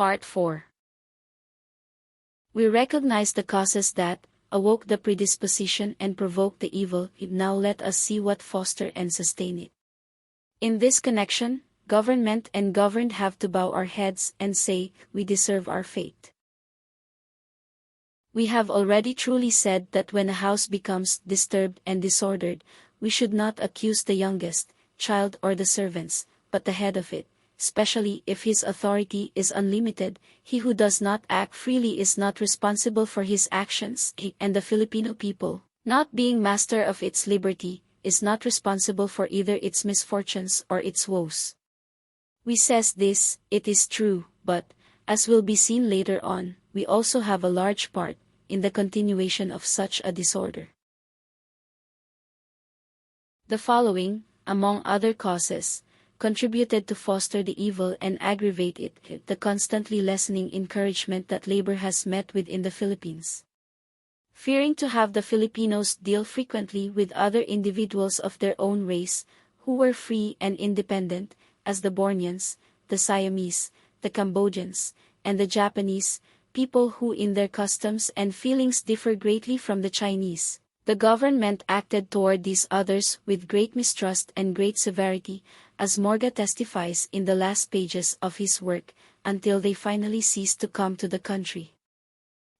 Part 4. We recognize the causes that awoke the predisposition and provoked the evil. Now let us see what foster and sustain it. In this connection, government and governed have to bow our heads and say, we deserve our fate. We have already truly said that when a house becomes disturbed and disordered, we should not accuse the youngest child or the servants, but the head of it, especially if his authority is unlimited. He who does not act freely is not responsible for his actions, and the Filipino people, not being master of its liberty, is not responsible for either its misfortunes or its woes. We says this, it is true, but, as will be seen later on, we also have a large part in the continuation of such a disorder. The following, among other causes, contributed to foster the evil and aggravate it: the constantly lessening encouragement that labor has met with in the Philippines. Fearing to have the Filipinos deal frequently with other individuals of their own race, who were free and independent, as the Borneans, the Siamese, the Cambodians, and the Japanese, people who in their customs and feelings differ greatly from the Chinese, the government acted toward these others with great mistrust and great severity, as Morga testifies in the last pages of his work, until they finally ceased to come to the country.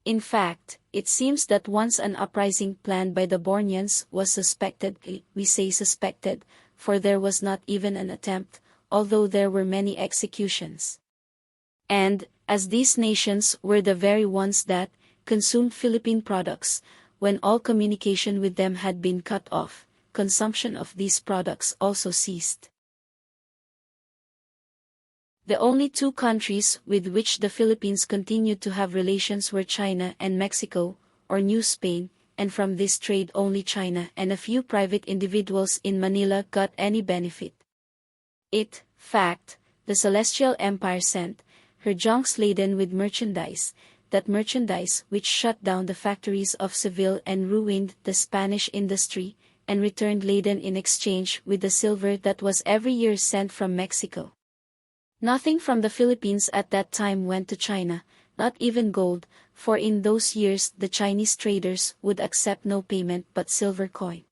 In fact, it seems that once an uprising planned by the Borneans was suspected. We say suspected, for there was not even an attempt, although there were many executions. And, as these nations were the very ones that consumed Philippine products, when all communication with them had been cut off, consumption of these products also ceased. The only two countries with which the Philippines continued to have relations were China and Mexico, or New Spain, and from this trade only China and a few private individuals in Manila got any benefit. The Celestial Empire sent her junks laden with merchandise, that merchandise which shut down the factories of Seville and ruined the Spanish industry, and returned laden in exchange with the silver that was every year sent from Mexico. Nothing from the Philippines at that time went to China, not even gold, for in those years the Chinese traders would accept no payment but silver coin.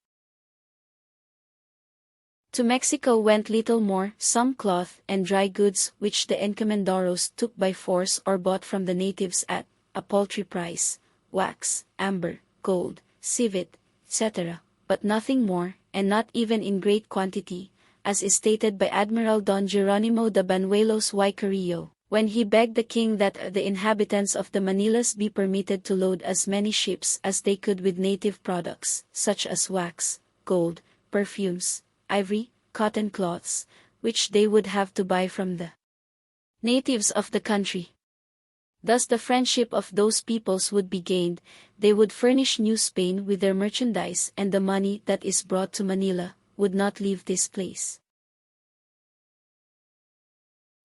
To Mexico went little more, some cloth and dry goods which the encomenderos took by force or bought from the natives at a paltry price, wax, amber, gold, civet, etc., but nothing more, and not even in great quantity, as is stated by Admiral Don Jeronimo de Banuelos y Carrillo, when he begged the king that the inhabitants of the Manilas be permitted to load as many ships as they could with native products, such as wax, gold, perfumes, ivory, cotton cloths, which they would have to buy from the natives of the country. Thus the friendship of those peoples would be gained, they would furnish New Spain with their merchandise, and the money that is brought to Manila would not leave this place.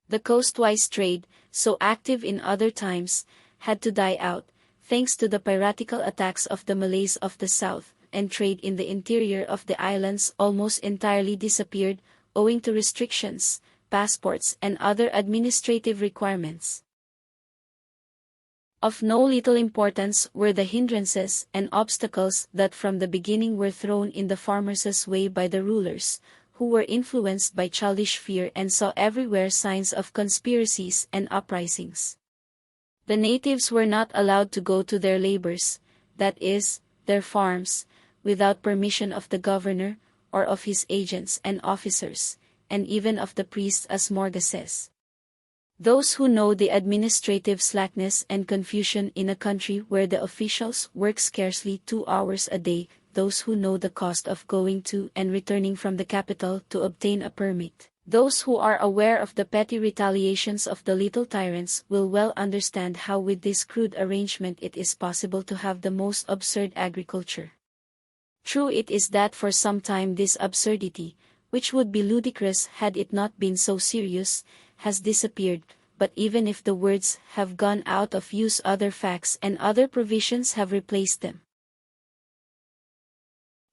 The coastwise trade, so active in other times, had to die out, thanks to the piratical attacks of the Malays of the south, and trade in the interior of the islands almost entirely disappeared, owing to restrictions, passports and other administrative requirements. Of no little importance were the hindrances and obstacles that from the beginning were thrown in the farmers' way by the rulers, who were influenced by childish fear and saw everywhere signs of conspiracies and uprisings. The natives were not allowed to go to their labors, that is, their farms, without permission of the governor, or of his agents and officers, and even of the priests, as Morga says. Those who know the administrative slackness and confusion in a country where the officials work scarcely 2 hours a day, those who know the cost of going to and returning from the capital to obtain a permit, those who are aware of the petty retaliations of the little tyrants will well understand how with this crude arrangement it is possible to have the most absurd agriculture. True it is that for some time this absurdity, which would be ludicrous had it not been so serious, has disappeared, but even if the words have gone out of use, other facts and other provisions have replaced them.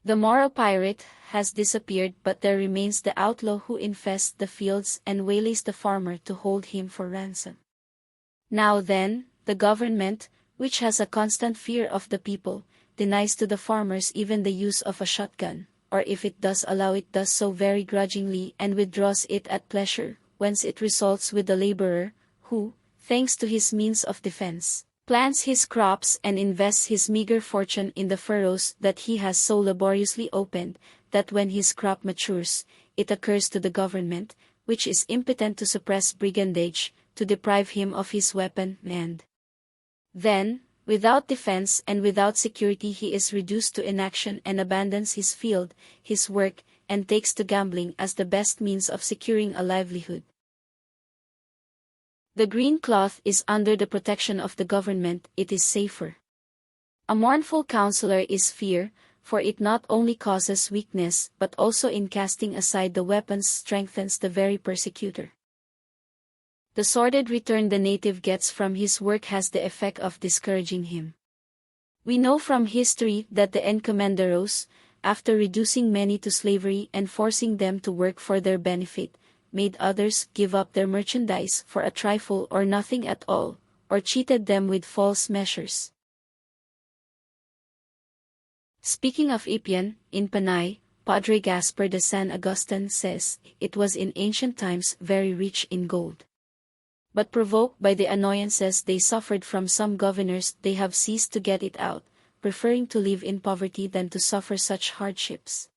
The moral pirate has disappeared, but there remains the outlaw who infests the fields and waylays the farmer to hold him for ransom. Now then, the government, which has a constant fear of the people, denies to the farmers even the use of a shotgun, or if it does allow it does so very grudgingly and withdraws it at pleasure, whence it results with the laborer, who, thanks to his means of defense, plants his crops and invests his meager fortune in the furrows that he has so laboriously opened, that when his crop matures, it occurs to the government, which is impotent to suppress brigandage, to deprive him of his weapon, and then, without defense and without security he is reduced to inaction and abandons his field, his work, and takes to gambling as the best means of securing a livelihood. The green cloth is under the protection of the government, it is safer. A mournful counselor is fear, for it not only causes weakness but also in casting aside the weapons strengthens the very persecutor. The sordid return the native gets from his work has the effect of discouraging him. We know from history that the encomenderos, after reducing many to slavery and forcing them to work for their benefit, made others give up their merchandise for a trifle or nothing at all, or cheated them with false measures. Speaking of Ipian, in Panay, Padre Gaspar de San Agustin says, it was in ancient times very rich in gold. But provoked by the annoyances they suffered from some governors, they have ceased to get it out, preferring to live in poverty than to suffer such hardships.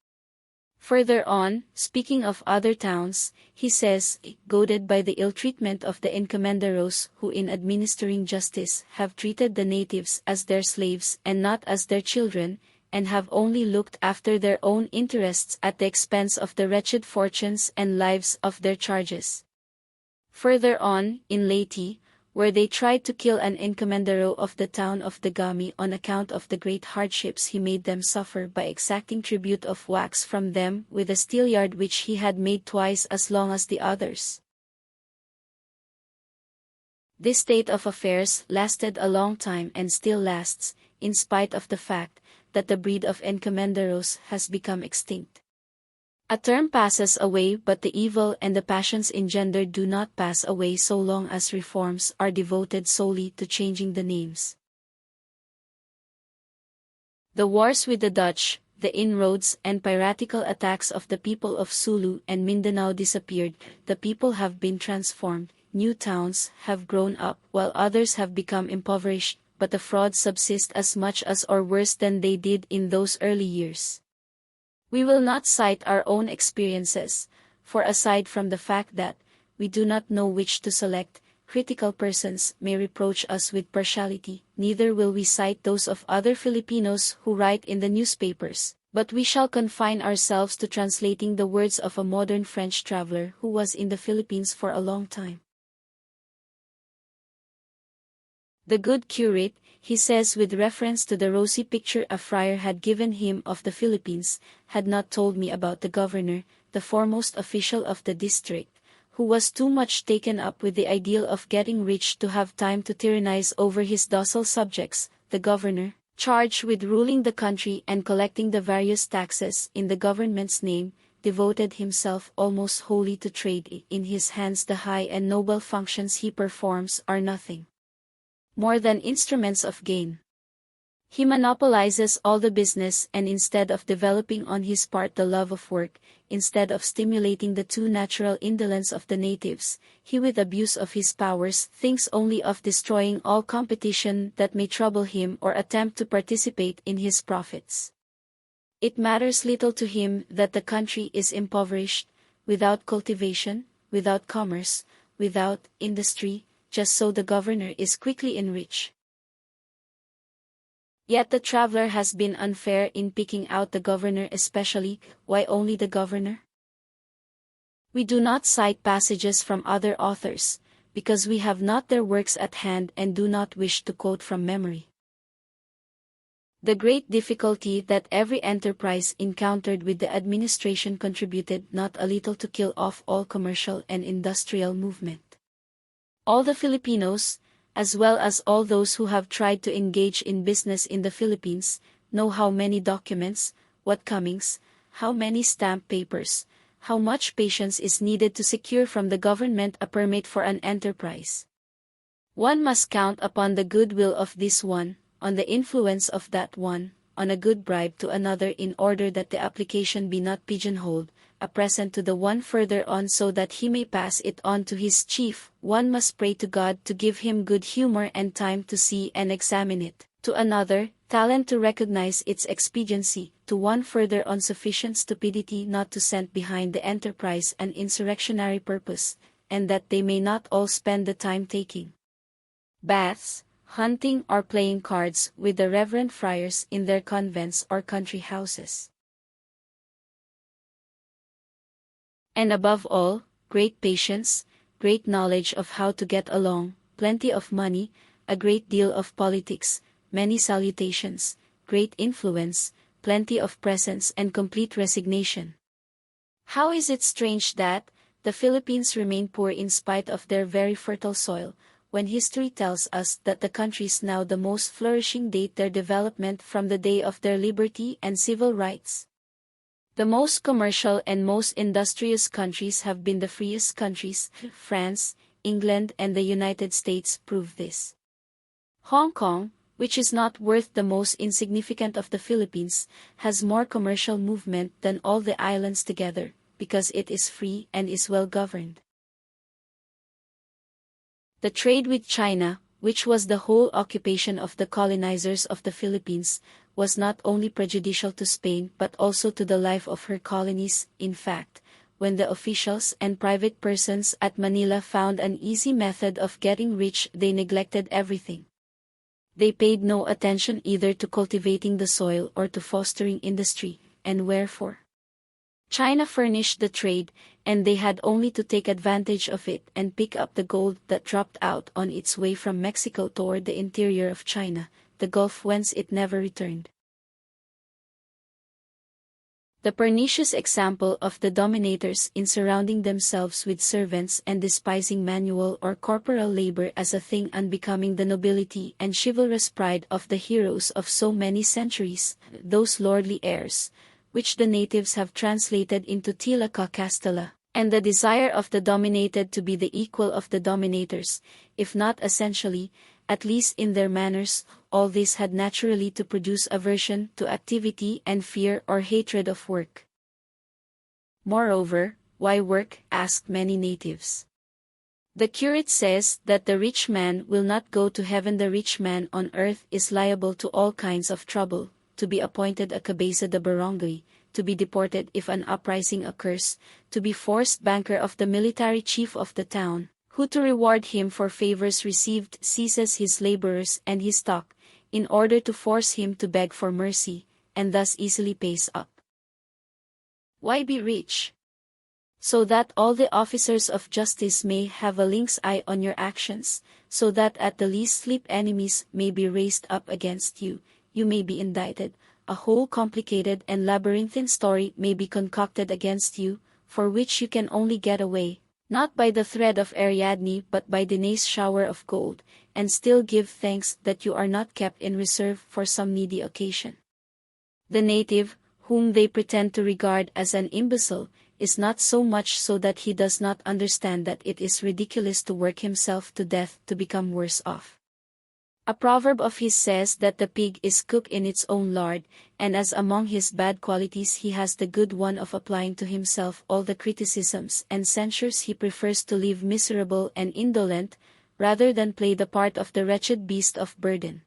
Further on, speaking of other towns, he says, goaded by the ill treatment of the encomenderos who in administering justice have treated the natives as their slaves and not as their children, and have only looked after their own interests at the expense of the wretched fortunes and lives of their charges. Further on, in Leyte, where they tried to kill an encomendero of the town of Dagami on account of the great hardships he made them suffer by exacting tribute of wax from them with a steelyard which he had made twice as long as the others. This state of affairs lasted a long time and still lasts, in spite of the fact that the breed of encomenderos has become extinct. A term passes away but the evil and the passions engendered do not pass away so long as reforms are devoted solely to changing the names. The wars with the Dutch, the inroads and piratical attacks of the people of Sulu and Mindanao disappeared, the people have been transformed, new towns have grown up while others have become impoverished, but the frauds subsist as much as or worse than they did in those early years. We will not cite our own experiences, for aside from the fact that we do not know which to select, critical persons may reproach us with partiality, neither will we cite those of other Filipinos who write in the newspapers, but we shall confine ourselves to translating the words of a modern French traveler who was in the Philippines for a long time. The good curate, he says with reference to the rosy picture a friar had given him of the Philippines, had not told me about the governor, the foremost official of the district, who was too much taken up with the ideal of getting rich to have time to tyrannize over his docile subjects. The governor, charged with ruling the country and collecting the various taxes in the government's name, devoted himself almost wholly to trade. In his hands the high and noble functions he performs are nothing more than instruments of gain. He monopolizes all the business and instead of developing on his part the love of work, instead of stimulating the too natural indolence of the natives, he with abuse of his powers thinks only of destroying all competition that may trouble him or attempt to participate in his profits. It matters little to him that the country is impoverished, without cultivation, without commerce, without industry, just so the governor is quickly enriched. Yet the traveler has been unfair in picking out the governor especially. Why only the governor? We do not cite passages from other authors, because we have not their works at hand and do not wish to quote from memory. The great difficulty that every enterprise encountered with the administration contributed not a little to kill off all commercial and industrial movement. All the Filipinos, as well as all those who have tried to engage in business in the Philippines, know how many documents, what comings, how many stamp papers, how much patience is needed to secure from the government a permit for an enterprise. One must count upon the goodwill of this one, on the influence of that one, on a good bribe to another in order that the application be not pigeonholed, a present to the one further on so that he may pass it on to his chief. One must pray to God to give him good humor and time to see and examine it, to another, talent to recognize its expediency, to one further on sufficient stupidity not to send behind the enterprise an insurrectionary purpose, and that they may not all spend the time taking baths, hunting or playing cards with the reverend friars in their convents or country houses. And above all, great patience, great knowledge of how to get along, plenty of money, a great deal of politics, many salutations, great influence, plenty of presents and complete resignation. How is it strange that the Philippines remain poor in spite of their very fertile soil, when history tells us that the countries now the most flourishing date their development from the day of their liberty and civil rights? The most commercial and most industrious countries have been the freest countries. France, England and the United States prove this. Hong Kong, which is not worth the most insignificant of the Philippines, has more commercial movement than all the islands together, because it is free and is well governed. The trade with China, which was the whole occupation of the colonizers of the Philippines, was not only prejudicial to Spain but also to the life of her colonies. In fact, when the officials and private persons at Manila found an easy method of getting rich, they neglected everything. They paid no attention either to cultivating the soil or to fostering industry, and wherefore? China furnished the trade, and they had only to take advantage of it and pick up the gold that dropped out on its way from Mexico toward the interior of China, the Gulf whence it never returned. The pernicious example of the dominators in surrounding themselves with servants and despising manual or corporal labor as a thing unbecoming the nobility and chivalrous pride of the heroes of so many centuries, those lordly airs, which the natives have translated into tila ka castella, and the desire of the dominated to be the equal of the dominators, if not essentially, at least in their manners, all this had naturally to produce aversion to activity and fear or hatred of work. Moreover, why work? Asked many natives. The curate says that the rich man will not go to heaven. The rich man on earth is liable to all kinds of trouble, to be appointed a cabeza de barangay, to be deported if an uprising occurs, to be forced banker of the military chief of the town, who to reward him for favors received seizes his laborers and his stock, in order to force him to beg for mercy, and thus easily pays up. Why be rich? So that all the officers of justice may have a lynx eye on your actions, so that at the least slip enemies may be raised up against you, you may be indicted, a whole complicated and labyrinthine story may be concocted against you, for which you can only get away, not by the thread of Ariadne but by Danae's shower of gold, and still give thanks that you are not kept in reserve for some needy occasion. The native, whom they pretend to regard as an imbecile, is not so much so that he does not understand that it is ridiculous to work himself to death to become worse off. A proverb of his says that the pig is cooked in its own lard, and as among his bad qualities he has the good one of applying to himself all the criticisms and censures, he prefers to live miserable and indolent, rather than play the part of the wretched beast of burden.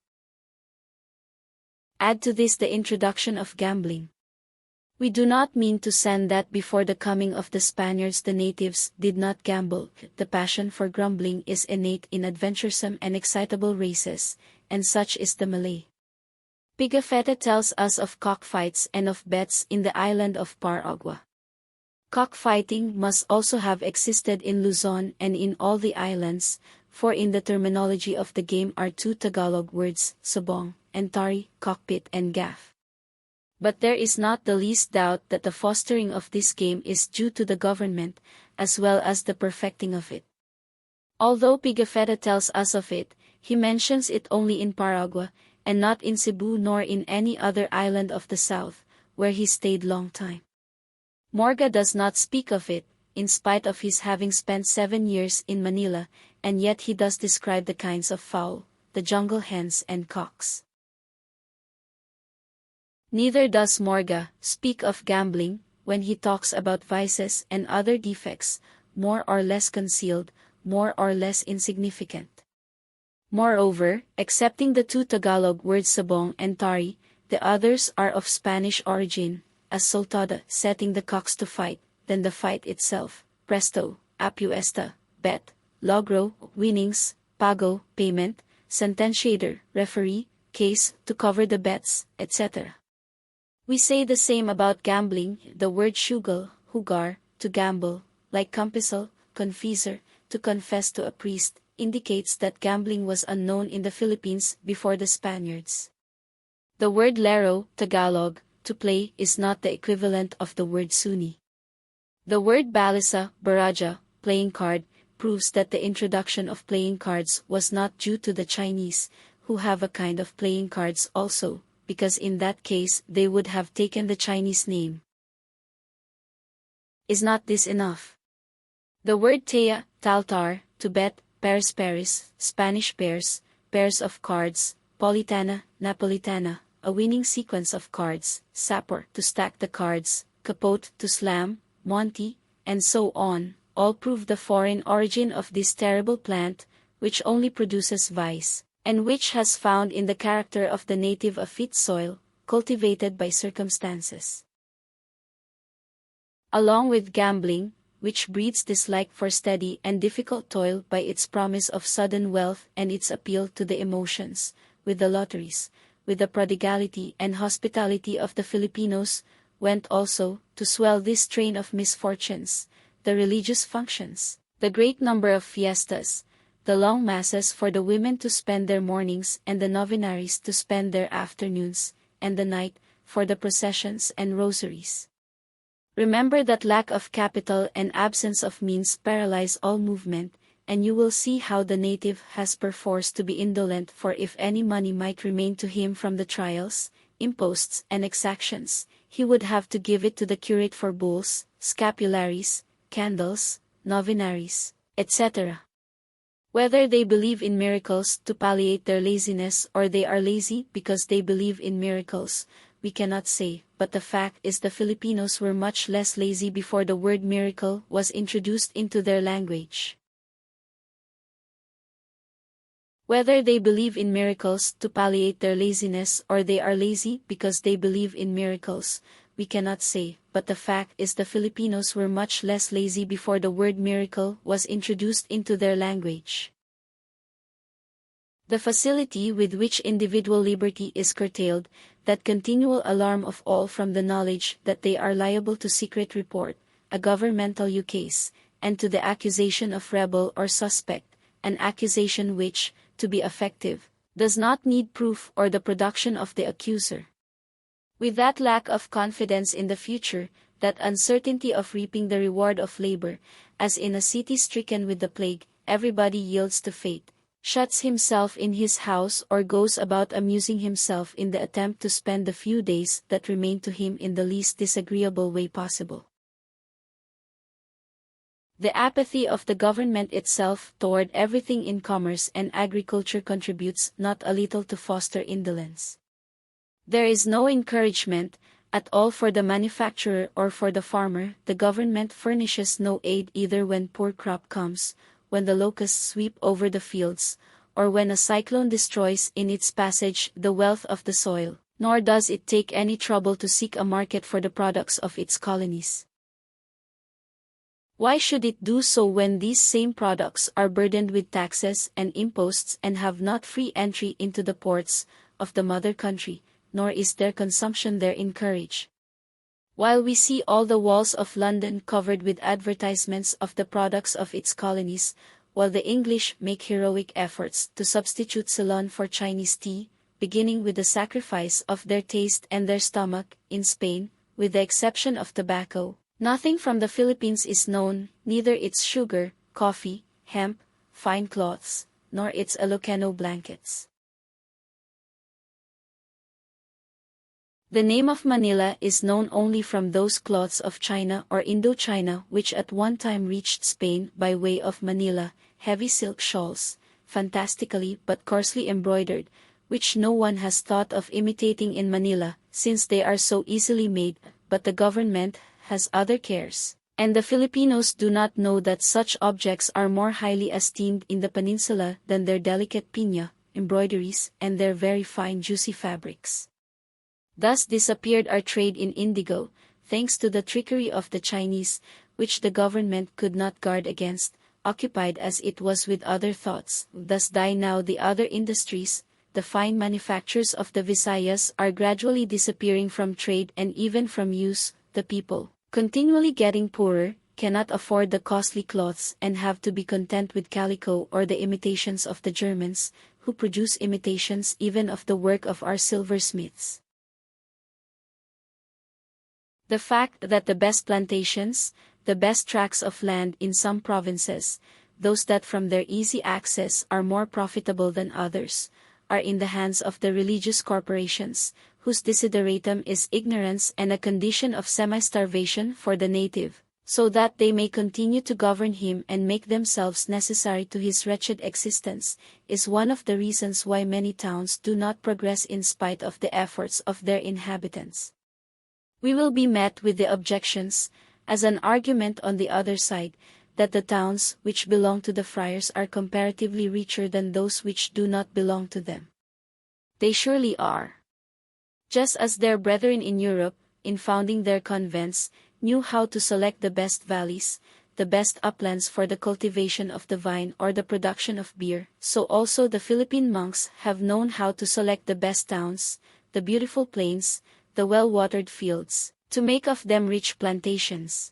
Add to this the introduction of gambling. We do not mean to send that before the coming of the Spaniards the natives did not gamble. The passion for grumbling is innate in adventuresome and excitable races, and such is the Malay. Pigafetta tells us of cockfights and of bets in the island of Paragua. Cockfighting must also have existed in Luzon and in all the islands, for in the terminology of the game are two Tagalog words, sabong and tari, cockpit and gaff. But there is not the least doubt that the fostering of this game is due to the government, as well as the perfecting of it. Although Pigafetta tells us of it, he mentions it only in Paragua, and not in Cebu nor in any other island of the south, where he stayed long time. Morga does not speak of it, in spite of his having spent 7 years in Manila, and yet he does describe the kinds of fowl, the jungle hens and cocks. Neither does Morga speak of gambling when he talks about vices and other defects, more or less concealed, more or less insignificant. Moreover, excepting the two Tagalog words sabong and tari, the others are of Spanish origin, as soltada, setting the cocks to fight, then the fight itself, presto, apuesta, bet, logro, winnings, pago, payment, sententiator, referee, case, to cover the bets, etc. We say the same about gambling, the word shugal, hugar, to gamble, like kumpisal, confessor, to confess to a priest, indicates that gambling was unknown in the Philippines before the Spaniards. The word laro, Tagalog, to play, is not the equivalent of the word suni. The word balisa, baraja, playing card, proves that the introduction of playing cards was not due to the Chinese, who have a kind of playing cards also, because in that case they would have taken the Chinese name. Is not this enough? The word tea, taltar, to bet, pares pares, Spanish pairs, pairs of cards, politana, napolitana, a winning sequence of cards, sapor, to stack the cards, capote, to slam, monty, and so on, all prove the foreign origin of this terrible plant, which only produces vice, and which has found in the character of the native a fit soil, cultivated by circumstances. Along with gambling, which breeds dislike for steady and difficult toil by its promise of sudden wealth and its appeal to the emotions, with the lotteries, with the prodigality and hospitality of the Filipinos, went also, to swell this train of misfortunes, the religious functions, the great number of fiestas, the long masses for the women to spend their mornings and the novenaries to spend their afternoons, and the night, for the processions and rosaries. Remember that lack of capital and absence of means paralyze all movement, and you will see how the native has perforce to be indolent, for if any money might remain to him from the trials, imposts and exactions, he would have to give it to the curate for bulls, scapularies, candles, novenaries, etc. Whether they believe in miracles to palliate their laziness or they are lazy because they believe in miracles, we cannot say, but the fact is the Filipinos were much less lazy before the word miracle was introduced into their language. Whether they believe in miracles to palliate their laziness or they are lazy because they believe in miracles, we cannot say, but the fact is the Filipinos were much less lazy before the word miracle was introduced into their language. The facility with which individual liberty is curtailed, that continual alarm of all from the knowledge that they are liable to secret report, a governmental ukase, and to the accusation of rebel or suspect, an accusation which, to be effective, does not need proof or the production of the accuser. With that lack of confidence in the future, that uncertainty of reaping the reward of labor, as in a city stricken with the plague, everybody yields to fate, shuts himself in his house or goes about amusing himself in the attempt to spend the few days that remain to him in the least disagreeable way possible. The apathy of the government itself toward everything in commerce and agriculture contributes not a little to foster indolence. There is no encouragement at all for the manufacturer or for the farmer. The government furnishes no aid either when poor crop comes, when the locusts sweep over the fields, or when a cyclone destroys in its passage the wealth of the soil, nor does it take any trouble to seek a market for the products of its colonies. Why should it do so when these same products are burdened with taxes and imposts and have not free entry into the ports of the mother country, nor is their consumption there encouraged? While we see all the walls of London covered with advertisements of the products of its colonies, while the English make heroic efforts to substitute Ceylon for Chinese tea, beginning with the sacrifice of their taste and their stomach, in Spain, with the exception of tobacco, nothing from the Philippines is known, neither its sugar, coffee, hemp, fine cloths, nor its Ilocano blankets. The name of Manila is known only from those cloths of China or Indochina which at one time reached Spain by way of Manila, heavy silk shawls, fantastically but coarsely embroidered, which no one has thought of imitating in Manila, since they are so easily made, but the government has other cares, and the Filipinos do not know that such objects are more highly esteemed in the peninsula than their delicate piña, embroideries, and their very fine juicy fabrics. Thus disappeared our trade in indigo, thanks to the trickery of the Chinese, which the government could not guard against, occupied as it was with other thoughts. Thus die now the other industries. The fine manufactures of the Visayas are gradually disappearing from trade and even from use. The people, continually getting poorer, cannot afford the costly cloths and have to be content with calico or the imitations of the Germans, who produce imitations even of the work of our silversmiths. The fact that the best plantations, the best tracts of land in some provinces, those that from their easy access are more profitable than others, are in the hands of the religious corporations, whose desideratum is ignorance and a condition of semi-starvation for the native, so that they may continue to govern him and make themselves necessary to his wretched existence, is one of the reasons why many towns do not progress in spite of the efforts of their inhabitants. We will be met with the objections, as an argument on the other side, that the towns which belong to the friars are comparatively richer than those which do not belong to them. They surely are. Just as their brethren in Europe, in founding their convents, knew how to select the best valleys, the best uplands for the cultivation of the vine or the production of beer, so also the Philippine monks have known how to select the best towns, the beautiful plains, the well-watered fields, to make of them rich plantations.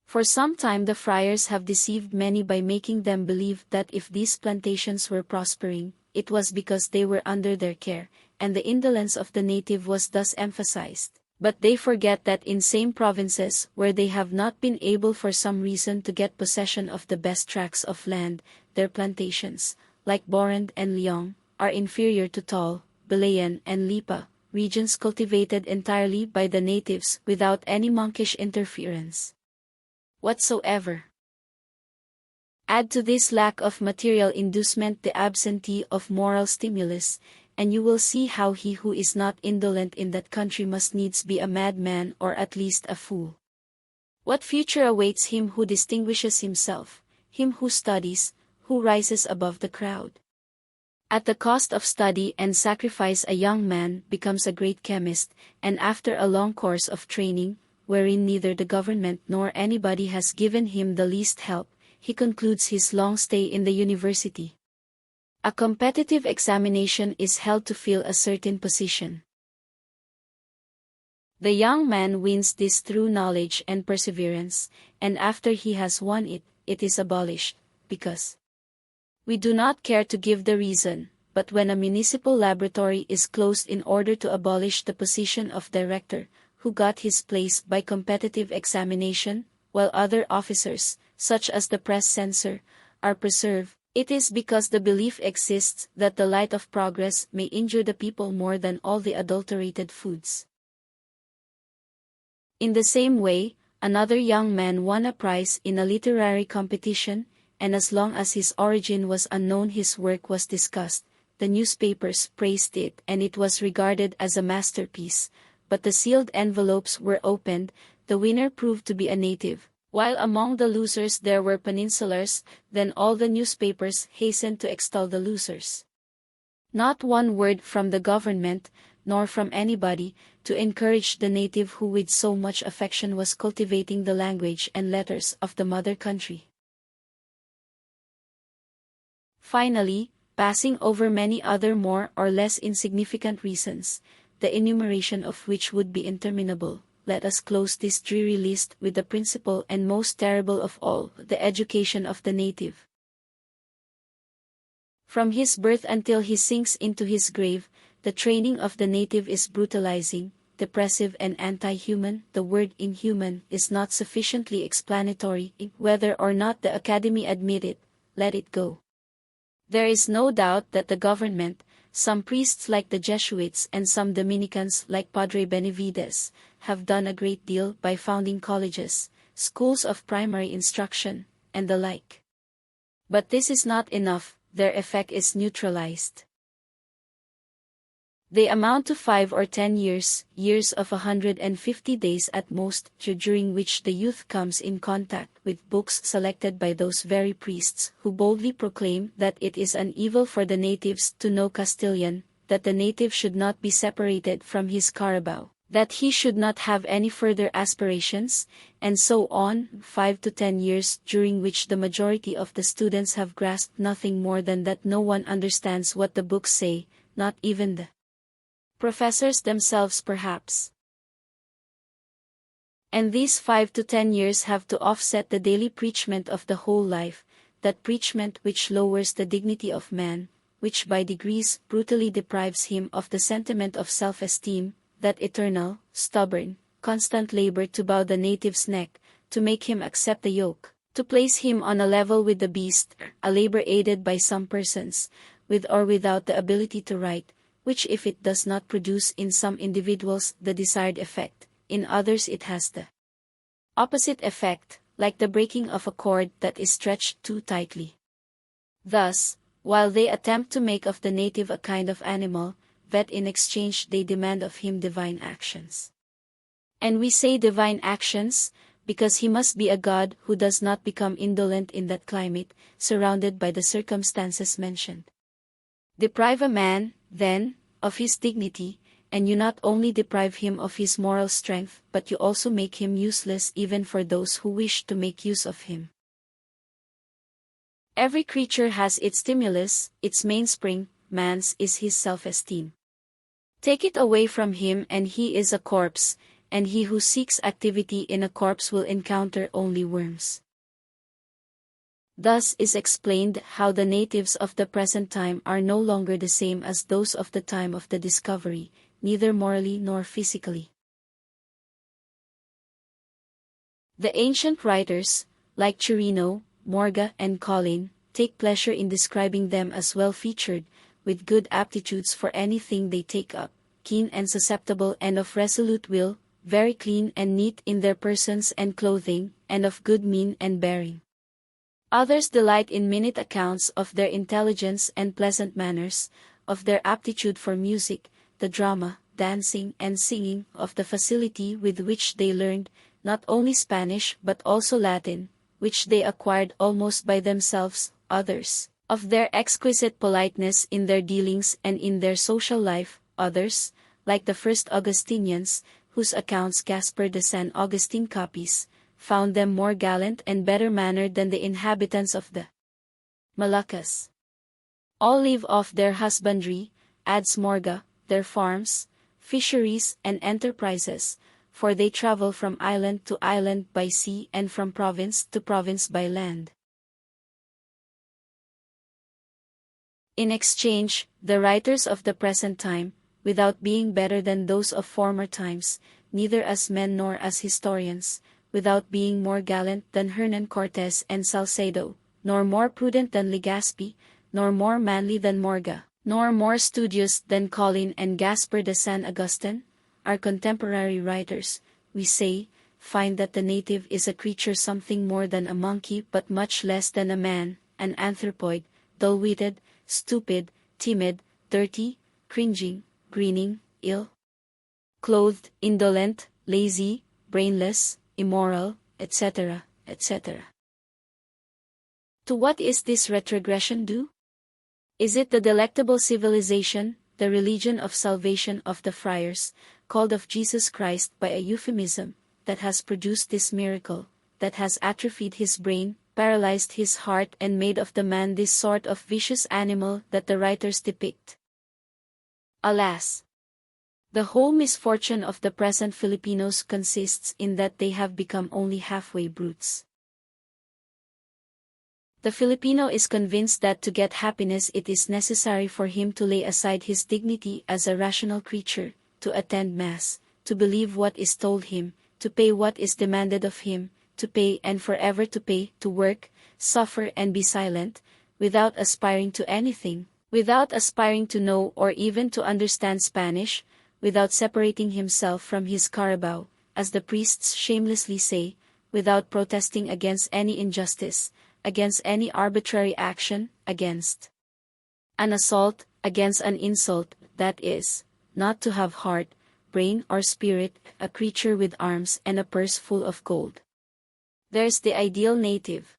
For some time the friars have deceived many by making them believe that if these plantations were prospering, it was because they were under their care, and the indolence of the native was thus emphasized. But they forget that in same provinces where they have not been able for some reason to get possession of the best tracts of land, their plantations, like Borand and Leong, are inferior to Taal, Balayan and Lipa, regions cultivated entirely by the natives without any monkish interference whatsoever. Add to this lack of material inducement the absentee of moral stimulus, and you will see how he who is not indolent in that country must needs be a madman or at least a fool. What future awaits him who distinguishes himself, him who studies, who rises above the crowd? At the cost of study and sacrifice a young man becomes a great chemist, and after a long course of training, wherein neither the government nor anybody has given him the least help, he concludes his long stay in the university. A competitive examination is held to fill a certain position. The young man wins this through knowledge and perseverance, and after he has won it, it is abolished, because we do not care to give the reason, but when a municipal laboratory is closed in order to abolish the position of director, who got his place by competitive examination, while other officers, such as the press censor, are preserved, it is because the belief exists that the light of progress may injure the people more than all the adulterated foods. In the same way, another young man won a prize in a literary competition, and as long as his origin was unknown his work was discussed, the newspapers praised it and it was regarded as a masterpiece, but the sealed envelopes were opened, the winner proved to be a native, while among the losers there were peninsulars, then all the newspapers hastened to extol the losers. Not one word from the government, nor from anybody, to encourage the native who with so much affection was cultivating the language and letters of the mother country. Finally, passing over many other more or less insignificant reasons, the enumeration of which would be interminable, let us close this dreary list with the principal and most terrible of all, the education of the native. From his birth until he sinks into his grave, the training of the native is brutalizing, depressive and anti-human. The word inhuman is not sufficiently explanatory. Whether or not the Academy admit it, let it go. There is no doubt that the government, some priests like the Jesuits and some Dominicans like Padre Benavides, have done a great deal by founding colleges, schools of primary instruction, and the like. But this is not enough, their effect is neutralized. They amount to 5 or 10 years, years of 150 days at most, during which the youth comes in contact with books selected by those very priests who boldly proclaim that it is an evil for the natives to know Castilian, that the native should not be separated from his Carabao, that he should not have any further aspirations, and so on, 5 to 10 years during which the majority of the students have grasped nothing more than that no one understands what the books say, not even the professors themselves perhaps. And these 5 to 10 years have to offset the daily preachment of the whole life, that preachment which lowers the dignity of man, which by degrees brutally deprives him of the sentiment of self-esteem, that eternal, stubborn, constant labor to bow the native's neck, to make him accept the yoke, to place him on a level with the beast, a labor aided by some persons, with or without the ability to write, which if it does not produce in some individuals the desired effect, in others it has the opposite effect, like the breaking of a cord that is stretched too tightly. Thus, while they attempt to make of the native a kind of animal, that in exchange they demand of him divine actions. And we say divine actions, because he must be a god who does not become indolent in that climate, surrounded by the circumstances mentioned. Deprive a man, then, of his dignity, and you not only deprive him of his moral strength but you also make him useless even for those who wish to make use of him. Every creature has its stimulus, its mainspring, man's is his self-esteem. Take it away from him and he is a corpse, and he who seeks activity in a corpse will encounter only worms. Thus is explained how the natives of the present time are no longer the same as those of the time of the discovery, neither morally nor physically. The ancient writers, like Chirino, Morga and Collin, take pleasure in describing them as well-featured, with good aptitudes for anything they take up, keen and susceptible and of resolute will, very clean and neat in their persons and clothing, and of good mien and bearing. Others delight in minute accounts of their intelligence and pleasant manners, of their aptitude for music, the drama, dancing and singing, of the facility with which they learned, not only Spanish but also Latin, which they acquired almost by themselves, others, of their exquisite politeness in their dealings and in their social life, others, like the first Augustinians, whose accounts Gaspar de San Augustine copies, found them more gallant and better mannered than the inhabitants of the Moluccas. All live off their husbandry, adds Morga, their farms, fisheries and enterprises, for they travel from island to island by sea and from province to province by land. In exchange, the writers of the present time, without being better than those of former times, neither as men nor as historians, without being more gallant than Hernan Cortes and Salcedo, nor more prudent than Legazpi, nor more manly than Morga, nor more studious than Collin and Gaspar de San Augustine, our contemporary writers, we say, find that the native is a creature something more than a monkey but much less than a man, an anthropoid, dull-witted, stupid, timid, dirty, cringing, grinning, ill-clothed, indolent, lazy, brainless, immoral, etc., etc. To what is this retrogression due? Is it the delectable civilization, the religion of salvation of the friars, called of Jesus Christ by a euphemism, that has produced this miracle, that has atrophied his brain, paralyzed his heart and made of the man this sort of vicious animal that the writers depict? Alas! The whole misfortune of the present Filipinos consists in that they have become only halfway brutes. The Filipino is convinced that to get happiness it is necessary for him to lay aside his dignity as a rational creature, to attend Mass, to believe what is told him, to pay what is demanded of him, to pay and forever to pay, to work, suffer and be silent, without aspiring to anything, without aspiring to know or even to understand Spanish, without separating himself from his Carabao, as the priests shamelessly say, without protesting against any injustice, against any arbitrary action, against an assault, against an insult, that is, not to have heart, brain or spirit, a creature with arms and a purse full of gold. There's the ideal native.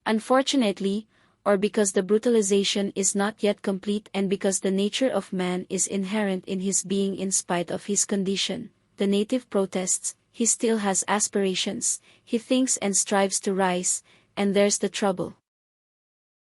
Unfortunately, or because the brutalization is not yet complete and because the nature of man is inherent in his being in spite of his condition, the native protests, he still has aspirations, he thinks and strives to rise, and there's the trouble.